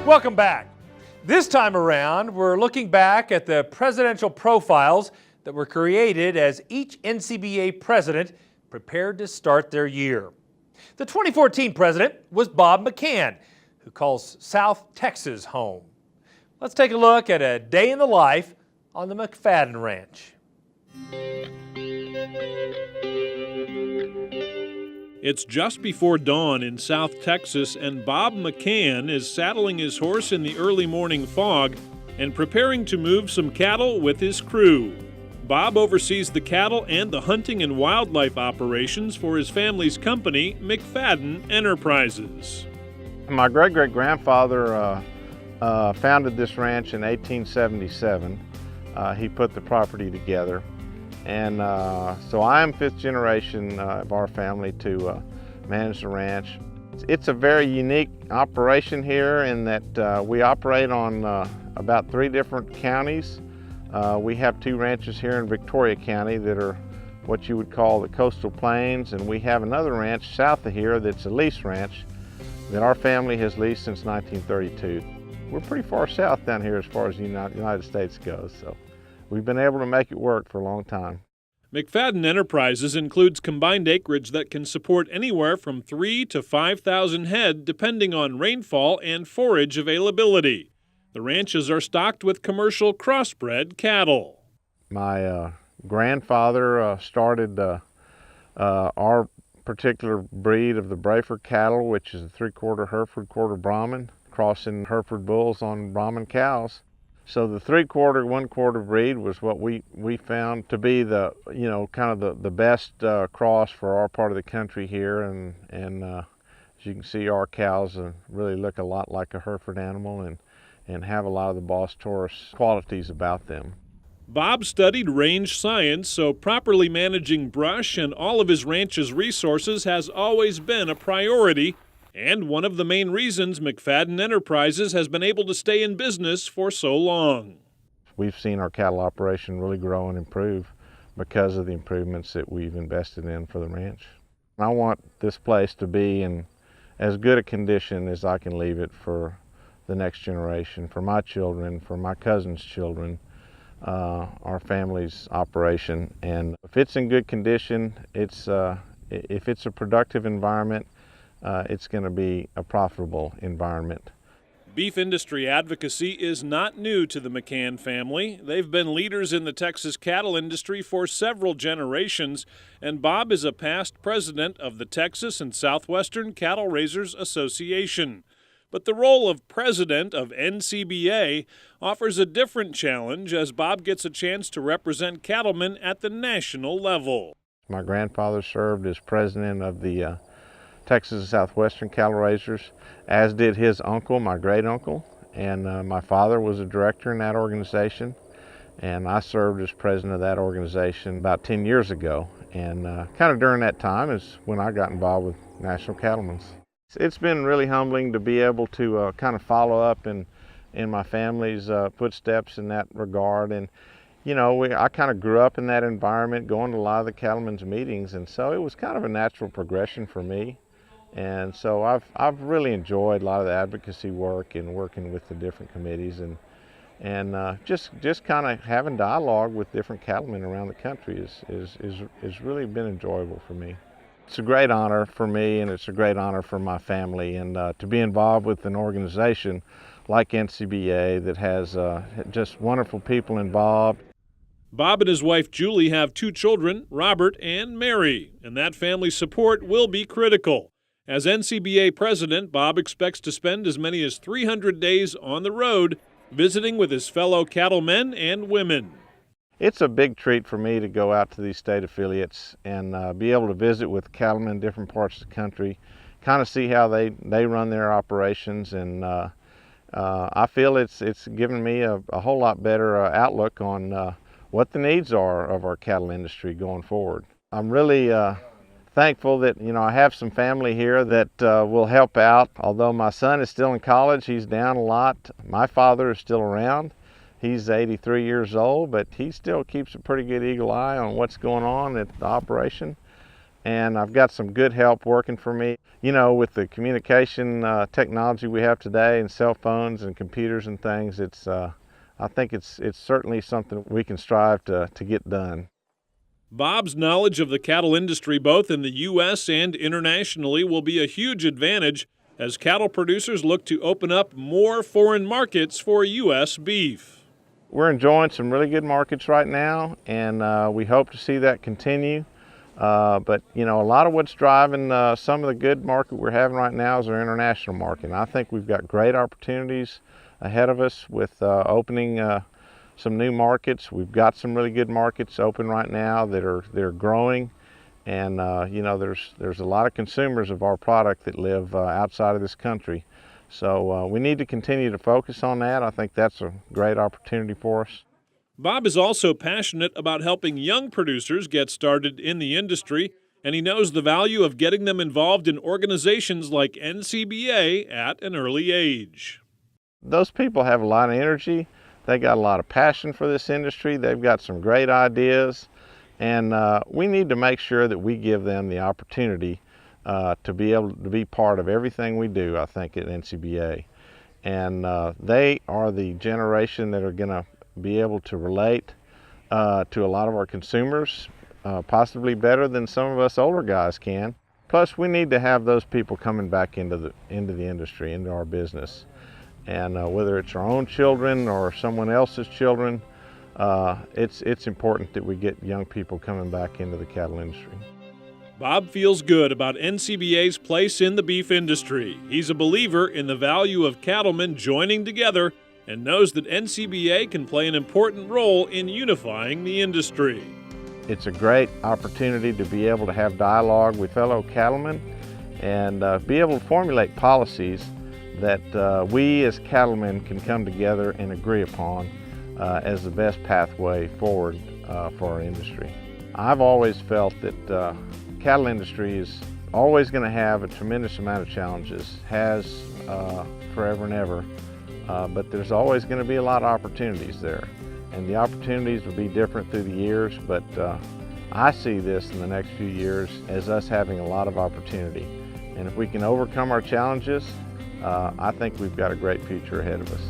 Welcome back. This time around, we're looking back at the presidential profiles that were created as each NCBA president prepared to start their year. The 2014 president was Bob McCan, who calls South Texas home. Let's take a look at a day in the life on the McFadden Ranch. It's just before dawn in South Texas, and Bob McCan is saddling his horse in the early morning fog and preparing to move some cattle with his crew. Bob oversees the cattle and the hunting and wildlife operations for his family's company, McFadden Enterprises. My great-great-grandfather founded this ranch in 1877. He put the property together. And so I am fifth generation of our family to manage the ranch. It's a very unique operation here in that we operate on about 3 different counties. We have 2 ranches here in Victoria County that are what you would call the coastal plains, and we have another ranch south of here that's a lease ranch that our family has leased since 1932. We're pretty far south down here as far as the United States goes, so we've been able to make it work for a long time. McFadden Enterprises includes combined acreage that can support anywhere from 3,000 to 5,000 head depending on rainfall and forage availability. The ranches are stocked with commercial crossbred cattle. My grandfather started our particular breed of the Brayford cattle, which is a 3/4 Hereford, 1/4 Brahman, crossing Hereford bulls on Brahman cows. So the 3/4, 1/4 breed was what we found to be the, kind of the best cross for our part of the country here. And as you can see, our cows really look a lot like a Hereford animal and have a lot of the Boss Taurus qualities about them. Bob studied range science, so properly managing brush and all of his ranch's resources has always been a priority, and one of the main reasons McFadden Enterprises has been able to stay in business for so long. We've seen our cattle operation really grow and improve because of the improvements that we've invested in for the ranch. I want this place to be in as good a condition as I can leave it for the next generation, for my children, for my cousin's children, our family's operation. And if it's in good condition, if it's a productive environment, it's going to be a profitable environment. Beef industry advocacy is not new to the McCan family. They've been leaders in the Texas cattle industry for several generations, and Bob is a past president of the Texas and Southwestern Cattle Raisers Association. But the role of president of NCBA offers a different challenge as Bob gets a chance to represent cattlemen at the national level. My grandfather served as president of the Texas and Southwestern Cattle Raisers, as did his uncle, my great uncle, and my father was a director in that organization, and I served as president of that organization about 10 years ago. And kind of during that time is when I got involved with National Cattlemen's. It's been really humbling to be able to kind of follow up in my family's footsteps in that regard. And I kind of grew up in that environment, going to a lot of the cattlemen's meetings, and so it was kind of a natural progression for me. And so I've really enjoyed a lot of the advocacy work and working with the different committees and just kind of having dialogue with different cattlemen around the country is really been enjoyable for me. It's a great honor for me, and it's a great honor for my family, and to be involved with an organization like NCBA that has just wonderful people involved. Bob and his wife Julie have 2 children, Robert and Mary, and that family support will be critical. As NCBA president, Bob expects to spend as many as 300 days on the road, visiting with his fellow cattlemen and women. It's a big treat for me to go out to these state affiliates and be able to visit with cattlemen in different parts of the country, kind of see how they run their operations, and I feel it's given me a whole lot better outlook on what the needs are of our cattle industry going forward. I'm really thankful that I have some family here that will help out. Although my son is still in college, he's down a lot. My father is still around. He's 83 years old, but he still keeps a pretty good eagle eye on what's going on at the operation. and I've got some good help working for me. You know, with the communication technology we have today and cell phones and computers and things, I think it's certainly something we can strive to get done. Bob's knowledge of the cattle industry, both in the U.S. and internationally, will be a huge advantage as cattle producers look to open up more foreign markets for U.S. beef. We're enjoying some really good markets right now, and we hope to see that continue. But you know, a lot of what's driving some of the good market we're having right now is our international market. And I think we've got great opportunities ahead of us with opening some new markets. We've got some really good markets open right now that are growing, and you know, there's a lot of consumers of our product that live outside of this country. So we need to continue to focus on that. I think that's a great opportunity for us. Bob is also passionate about helping young producers get started in the industry, and he knows the value of getting them involved in organizations like NCBA at an early age. Those people have a lot of energy. They got a lot of passion for this industry. They've got some great ideas, and we need to make sure that we give them the opportunity to be able to be part of everything we do, I think, at NCBA. And they are the generation that are going to be able to relate to a lot of our consumers, possibly better than some of us older guys can. Plus, we need to have those people coming back into the industry, into our business. And whether it's our own children or someone else's children, it's important that we get young people coming back into the cattle industry. Bob feels good about NCBA's place in the beef industry. He's a believer in the value of cattlemen joining together and knows that NCBA can play an important role in unifying the industry. It's a great opportunity to be able to have dialogue with fellow cattlemen and be able to formulate policies that we as cattlemen can come together and agree upon as the best pathway forward for our industry. I've always felt that cattle industry is always going to have a tremendous amount of challenges, has forever and ever, but there's always going to be a lot of opportunities there. And the opportunities will be different through the years, but I see this in the next few years as us having a lot of opportunity. And if we can overcome our challenges, I think we've got a great future ahead of us.